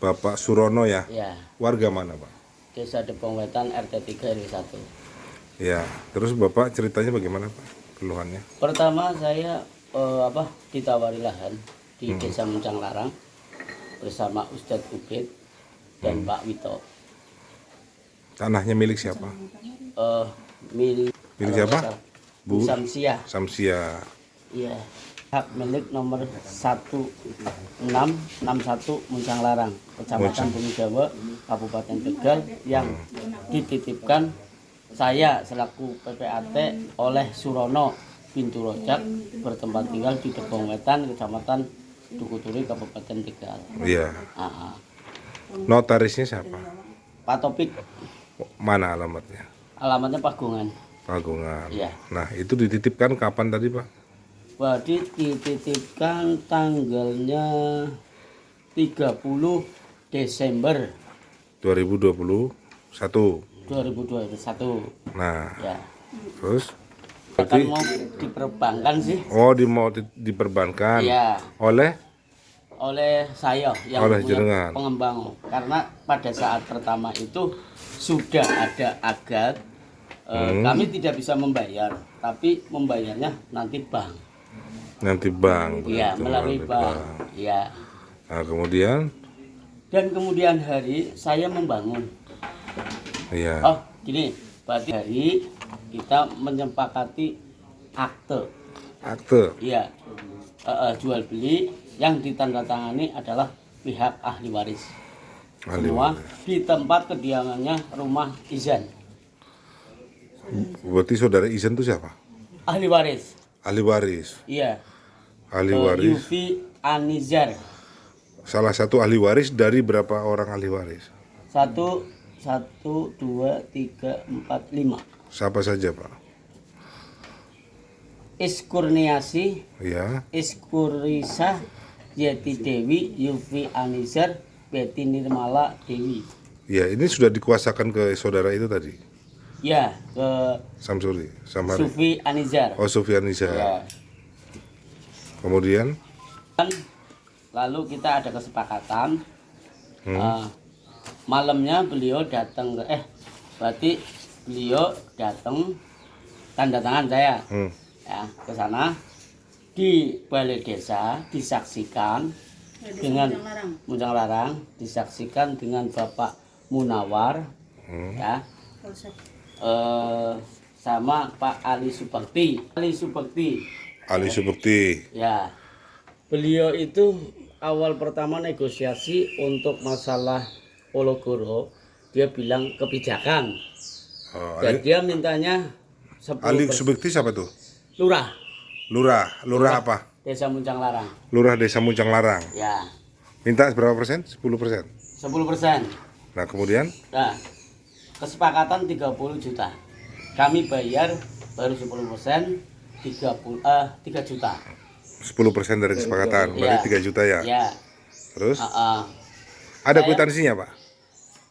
Bapak Surono ya. Ya, Warga mana, Pak? Desa Depong Wetan RT 3 RW 1. Ya, terus Bapak ceritanya bagaimana, Pak? Keluhannya? Pertama saya ditawari lahan di Desa Muncang Larang bersama Ustadz Ubed dan Pak Wito. Tanahnya milik siapa? Milik Siapa? Bu Samsiah. Samsia. Iya. Hak milik nomor 1661 Muncang Larang, Kecamatan Bumi Jawa, Kabupaten Tegal, yang dititipkan saya selaku PPAT oleh Surono Bintu Rojak, bertempat tinggal di Depong Wetan, Kecamatan Dukuturi, Kabupaten Tegal. Iya. Notarisnya siapa? Pak Topik, Mana alamatnya? alamatnya Pagungan. Pagungan. Iya. Nah, itu dititipkan kapan tadi, Pak? Dititipkan tanggalnya 30 Desember 2021. 2021. Nah, Ya. terus Akan mau diperbankan sih. oh mau diperbankan Iya. oleh Saya yang oleh punya jenengan. pengembang, karena pada saat pertama itu sudah ada agad, kami tidak bisa membayar, tapi membayarnya nanti bank. Nanti bank. Iya, begitu, melalui bank. Iya. Nah, kemudian Dan kemudian hari saya membangun. iya. Oh, gini, berarti hari kita menyepakati akte. Akte. Iya. Jual beli yang ditandatangani adalah pihak ahli waris. Semua di tempat kediamannya rumah Izan. Berarti saudara Izan itu siapa? Ahli waris. Ahli waris. Iya. Ahli waris. Yufi Anizar. Salah satu ahli waris dari berapa orang ahli waris? 1, 2, 3, 4, 5. Siapa saja, Pak? Iskurniasi, Ya. Iskurisah, Yeti Dewi, Yufi Anizar, Betty Nirmala Dewi. Ya, ini sudah dikuasakan ke saudara itu tadi. Ya, ke Samsuri, Samhari. Sufi Anizar. Oh, Sufyan Nisa. Ya. Kemudian Lalu kita ada kesepakatan. Malamnya beliau datang berarti beliau datang, tanda tangan saya ya ke sana, di balai desa disaksikan dengan Muncang Larang, disaksikan dengan Bapak Munawar ya, sama Pak Ali Subakti. Ali Subakti. Ya, beliau itu awal pertama negosiasi untuk masalah Pologoro, dia bilang kebijakan. Oh, Dan dia mintanya 10%. Ali Subakti siapa tuh? Lurah Lurah apa? Desa Muncang Larang. Lurah Desa Muncang Larang. Ya, Minta berapa persen? 10%. 10%. Nah, kemudian Nah, kesepakatan 30 juta. Kami bayar baru 10%, 3 juta. 10% dari kesepakatan, berarti 3 juta ya. Ya. Terus ada kwitansinya, Pak?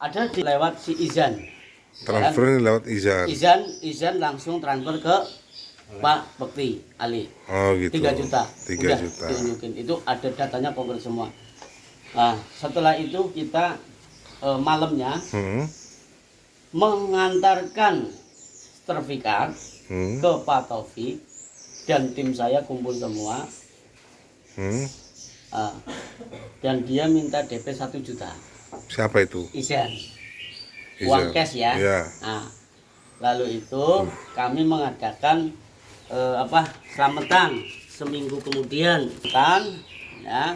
Ada lewat si Izan. Transfernya lewat Izan. Izan langsung transfer ke Pak Bekti Ali. Oh gitu. 3 juta. 3 juta. Ditunjukin. Itu ada datanya konkret semua. Nah, setelah itu kita malamnya mengantarkan sertifikat ke Pak Taufik, dan tim saya kumpul semua. Dan dia minta DP 1 juta. Siapa itu? Izan. Uang cash ya. Iya. Nah, lalu itu kami mengadakan selamatan seminggu kemudian ya,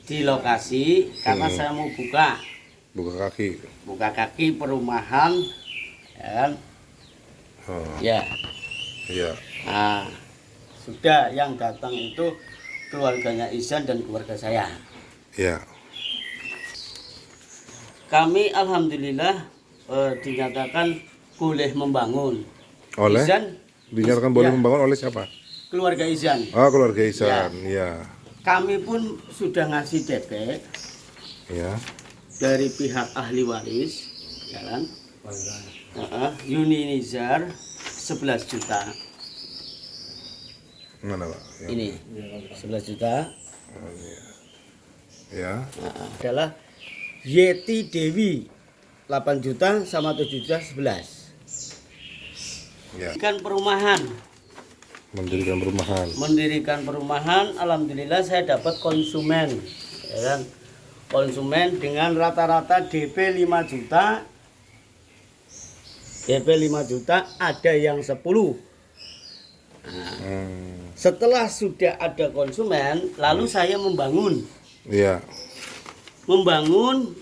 di lokasi, karena saya mau buka kaki perumahan ya kan. Ya. Iya. Nah, sudah yang datang itu keluarganya Izan dan keluarga saya. Iya. Kami alhamdulillah dinyatakan boleh membangun. Oleh? Izan Dinyatakan boleh membangun oleh siapa? Keluarga Izan. Oh, keluarga Izan. Iya. Kami pun sudah ngasih DP Iya. dari pihak ahli waris, ya kan? Yuni Nizar 11 juta. Mana, Pak? Ini 11 juta. Ya. adalah Yeti Dewi 8 juta sama 7 juta 11. Ya. Kan perumahan, mendirikan perumahan, alhamdulillah saya dapat konsumen, ya kan? Konsumen dengan rata-rata DP 5 juta. DP 5 juta, ada yang 10. Setelah sudah ada konsumen, lalu saya membangun. Iya. Membangun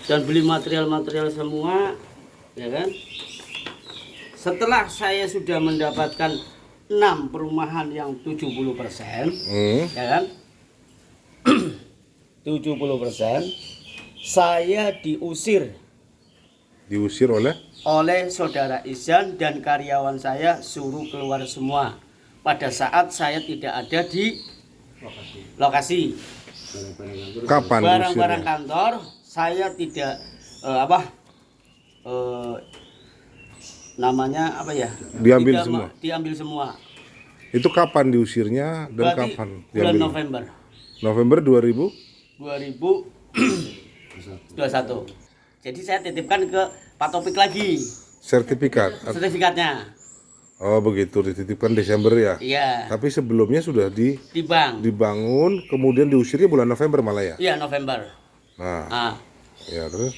dan beli material-material semua, ya kan? Setelah saya sudah mendapatkan 6 perumahan yang 70%, ya kan? 70%, saya diusir oleh saudara Izan dan karyawan saya, suruh keluar semua pada saat saya tidak ada di lokasi. Kapan Barang-barang diusirnya? kantor saya tidak namanya apa ya? Diambil Tidak semua? diambil semua. Itu kapan diusirnya dan Berarti kapan bulan diambil? November November 2021. Jadi saya titipkan ke Pak Topik lagi sertifikat. sertifikatnya. Oh begitu, dititipkan Desember ya? Iya. Tapi sebelumnya sudah Di bank. dibangun, kemudian diusirnya bulan November malah ya? Iya, November. Nah, ya terus?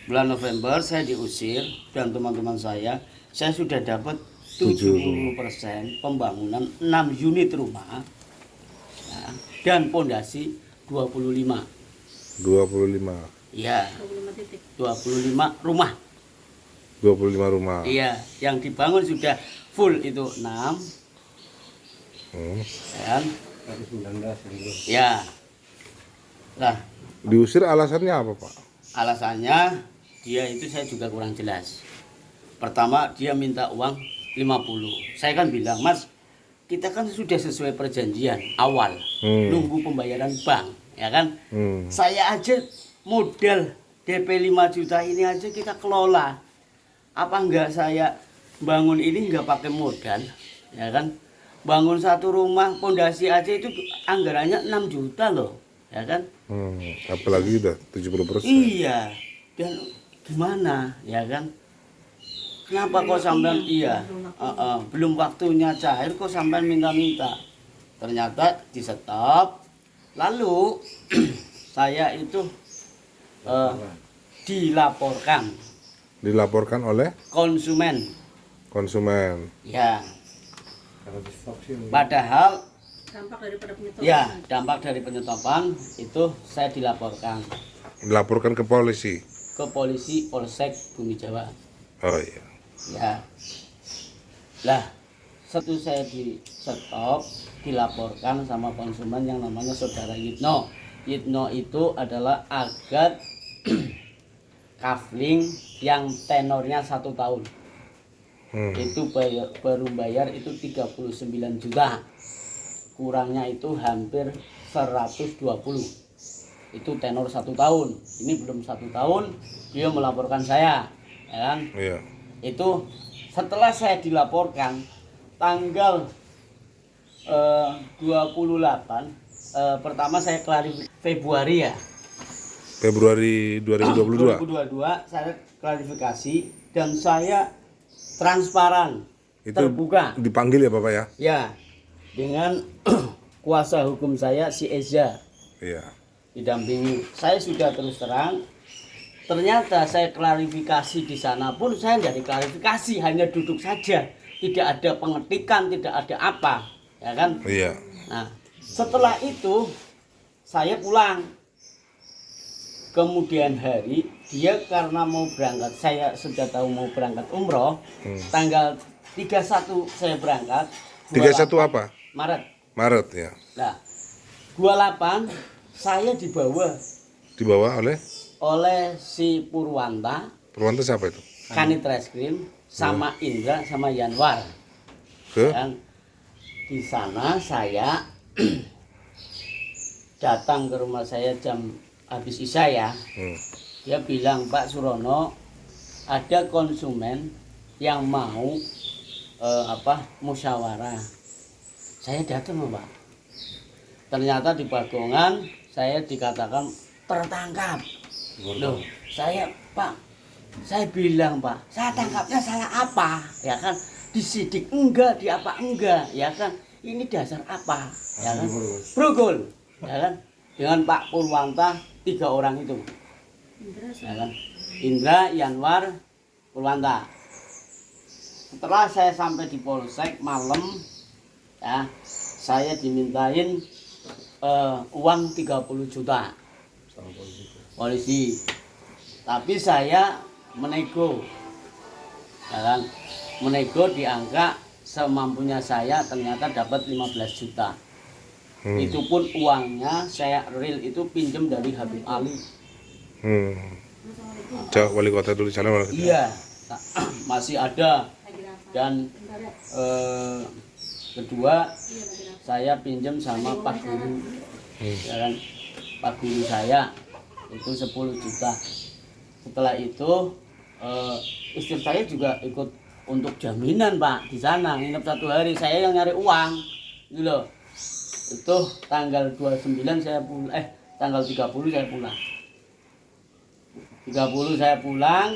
Bulan November saya diusir dan teman-teman saya sudah dapat 70% pembangunan 6 unit rumah, ya, dan pondasi 25. 25 Iya. 25 rumah. 25 rumah. Iya, yang dibangun sudah full itu 6. Ya. Ya. Nah, Diusir alasannya apa Pak? alasannya dia itu saya juga kurang jelas. Pertama dia minta uang 50. Saya kan bilang, "Mas, kita kan sudah sesuai perjanjian awal. Nunggu pembayaran bank, ya kan? Saya aja modal DP 5 juta ini aja kita kelola. Apa enggak saya bangun ini enggak pakai modal, ya kan? Bangun satu rumah pondasi aja itu anggarannya 6 juta loh, ya kan? Apalagi udah 70%. Iya. Dan gimana, ya kan? Kenapa kok sampean belum waktunya cair kok sampean minta-minta. Ternyata di stop. Lalu saya itu dilaporkan Oleh konsumen. Ya. Padahal dampak dari penyetopan itu saya dilaporkan ke polisi. ke polisi Polsek Bumi Jawa. Oh iya. Ya. Lah, setelah saya di stop, dilaporkan sama konsumen yang namanya saudara Yitno. Yitno itu adalah agat kafling yang tenornya 1 tahun. Itu baru bayar itu 39 juta. Kurangnya itu hampir 120. Itu tenor 1 tahun. Ini belum 1 tahun dia melaporkan saya, ya kan? Iya. Itu setelah saya dilaporkan tanggal 28, pertama saya klarifikasi Februari ya. Februari 2022. 2022 saya klarifikasi dan saya transparan, Itu terbuka. dipanggil ya Bapak ya? Ya, dengan kuasa hukum saya si Eza. Iya. Didampingi. Saya sudah terus terang. Ternyata saya klarifikasi di sana pun saya tidak diklarifikasi, hanya duduk saja, tidak ada pengetikan, tidak ada apa, ya kan? Iya. Nah, setelah itu saya pulang. Kemudian hari dia karena mau berangkat, saya sudah tahu mau berangkat umroh, tanggal 31 saya berangkat. 31 apa? Maret ya. Nah, 28 saya Dibawa oleh si Purwanta siapa itu? Kanit Reskrim sama Indra sama Yanwar. Ke? Dan di sana saya datang ke rumah saya jam habis isya ya. Dia bilang, "Pak Surono, ada konsumen yang mau musyawarah." Saya datang, Pak. Ternyata di Bagongan saya dikatakan tertangkap. Loh, Pak, saya bilang Pak, saya tangkapnya salah apa? Ya kan, disidik enggak, di apa enggak, ya kan? Ini dasar apa? Ya kan? Brogol, ya kan? Dengan Pak Purwanta 3 orang itu, ya kan? Indra, Yanwar, Purwanta. Setelah saya sampai di Polsek malam, ya, saya dimintain uang 30 juta polisi. Tapi saya menego, ya kan? Menego di angka semampunya saya, ternyata dapat 15 juta. Itu pun uangnya saya real itu pinjam dari Habib Ali. Wali kota dulu sana. Iya, masih ada. Dan kedua saya pinjam sama Pak Guru, ya kan? Pak Guru saya itu 10 juta. Setelah itu istri saya juga ikut untuk jaminan Pak di sana, nginep 1 hari, saya yang nyari uang gitu loh. Itu tanggal 29 saya pulang, tanggal 30 saya pulang. 30 saya pulang,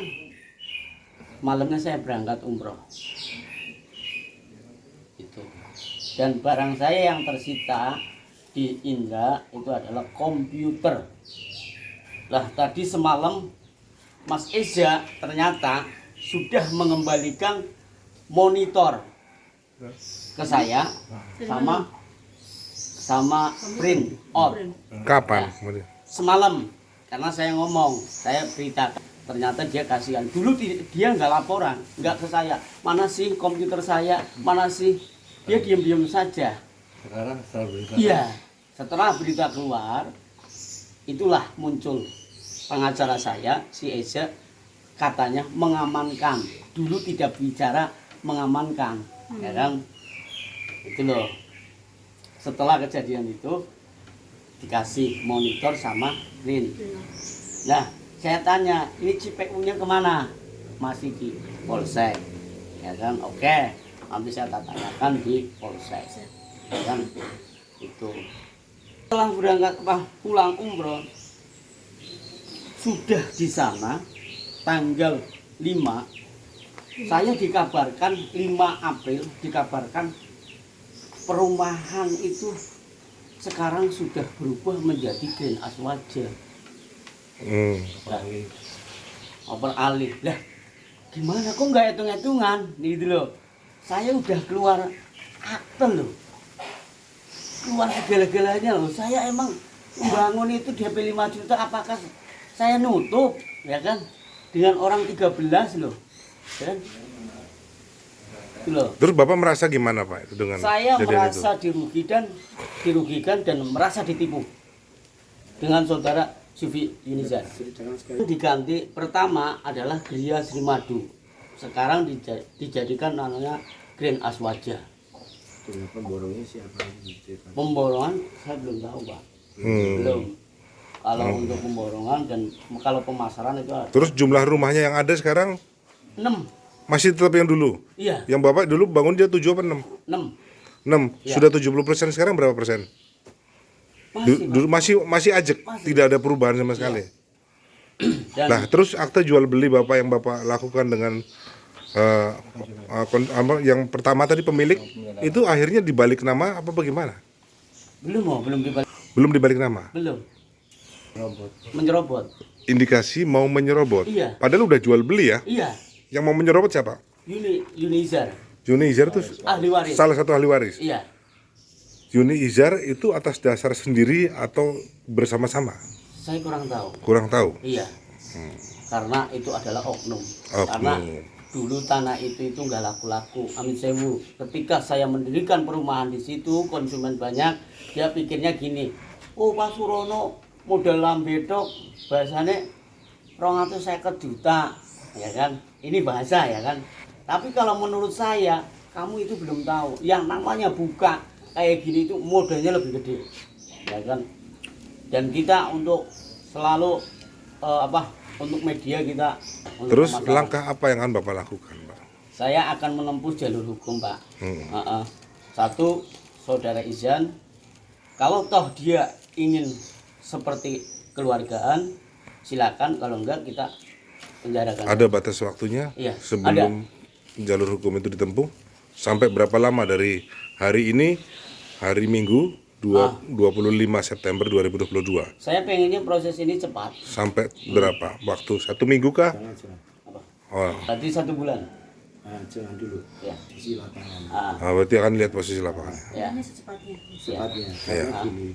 malamnya saya berangkat umroh. Itu. Dan barang saya yang tersita di Indra itu adalah komputer. Lah tadi semalam Mas Eza ternyata sudah mengembalikan monitor ke saya sama print out. Kapan? Semalam, karena saya ngomong, saya beritakan, ternyata dia kasihan. Dulu dia nggak laporan, nggak ke saya. Mana sih komputer saya? Mana sih? Dia diam-diam saja. Sekarang setelah berita. Iya, setelah berita keluar, itulah muncul pengacara saya, si Eza, katanya mengamankan. Dulu tidak bicara mengamankan, ya kan? Itu loh. Setelah kejadian itu dikasih monitor sama print. Nah, saya tanya, ini CPU-nya kemana? Masih di Polsek, ya kan? Oke, nanti saya tanyakan di Polsek, ya kan? Itu. Setelah berangkat pulang umroh, sudah di sana tanggal 5, saya dikabarkan 5 April dikabarkan perumahan itu sekarang sudah berubah menjadi Grand Aswaja. Beralih. Lah, gimana kok nggak hitung-hitungan? Gitu loh. Saya udah keluar akte loh. Keluar segala-galanya loh. Saya emang membangun itu DP 5 juta, apakah saya nutup, ya kan? Dengan orang 13 loh. Ya kan? Itu loh. Terus Bapak merasa gimana Pak itu dengan Saya kejadian merasa itu? dirugikan dan merasa ditipu dengan saudara Sufi Yunizar. Diganti pertama adalah Gria Sri Madu. Sekarang dijadikan namanya Grand Aswaja. Dengan pemborongnya siapa? Pemborongan saya belum tahu Pak. Belum. Kalau untuk pemborongan dan kalau pemasaran itu ada. Terus jumlah rumahnya yang ada sekarang 6. masih tetap yang dulu? Iya, Yang Bapak dulu bangun dia 7 apa 6? 6. 6. Ya. Sudah 70%, sekarang berapa persen? Masih, Pak. Dulu masih ajek, Masih. tidak ada perubahan sama sekali. Dan Nah, terus akte jual beli Bapak yang Bapak lakukan dengan yang pertama tadi pemilik itu akhirnya dibalik nama apa bagaimana? belum dibalik. Belum dibalik nama. Belum. Menyerobot. Indikasi mau menyerobot. Iya. Padahal udah jual beli ya. Iya, Yang mau menyerobot siapa? Yunizar, Yuni Izar itu ahli waris. salah satu ahli waris. Iya, Yuni Izar itu atas dasar sendiri atau bersama-sama? saya kurang tahu. Kurang tahu. Iya, karena itu adalah oknum. Oknum. Karena dulu tanah itu nggak laku-laku. Amin sewu. Ketika saya mendirikan perumahan di situ, konsumen banyak. Dia pikirnya gini, oh Pak Surono modal lambedok, bahasanya 250 juta, ya kan? Ini bahasa ya kan. Tapi kalau menurut saya, kamu itu belum tahu. Yang namanya buka kayak gini itu modalnya lebih gede, ya kan? Dan kita untuk selalu untuk media kita. Untuk Terus pemasaran. langkah apa yang akan Bapak lakukan, Pak? Saya akan menempuh jalur hukum, Pak. Satu, saudara Izan Kalau toh dia ingin seperti keluargaan, silakan. Kalau enggak kita penjarakan. Ada batas waktunya Iya, sebelum jalur hukum itu ditempuh? Sampai berapa lama dari hari ini, hari Minggu 25 September 2022? Saya pengennya proses ini cepat. Sampai berapa waktu? 1 minggu kah? Jangan. Apa? Oh, Berarti 1 bulan. Nah, jangan dulu. Ya. Isi lapangan. Ah, berarti akan lihat posisi lapangan. ya. Ini secepatnya. Sepatnya. Iya. Karena gini,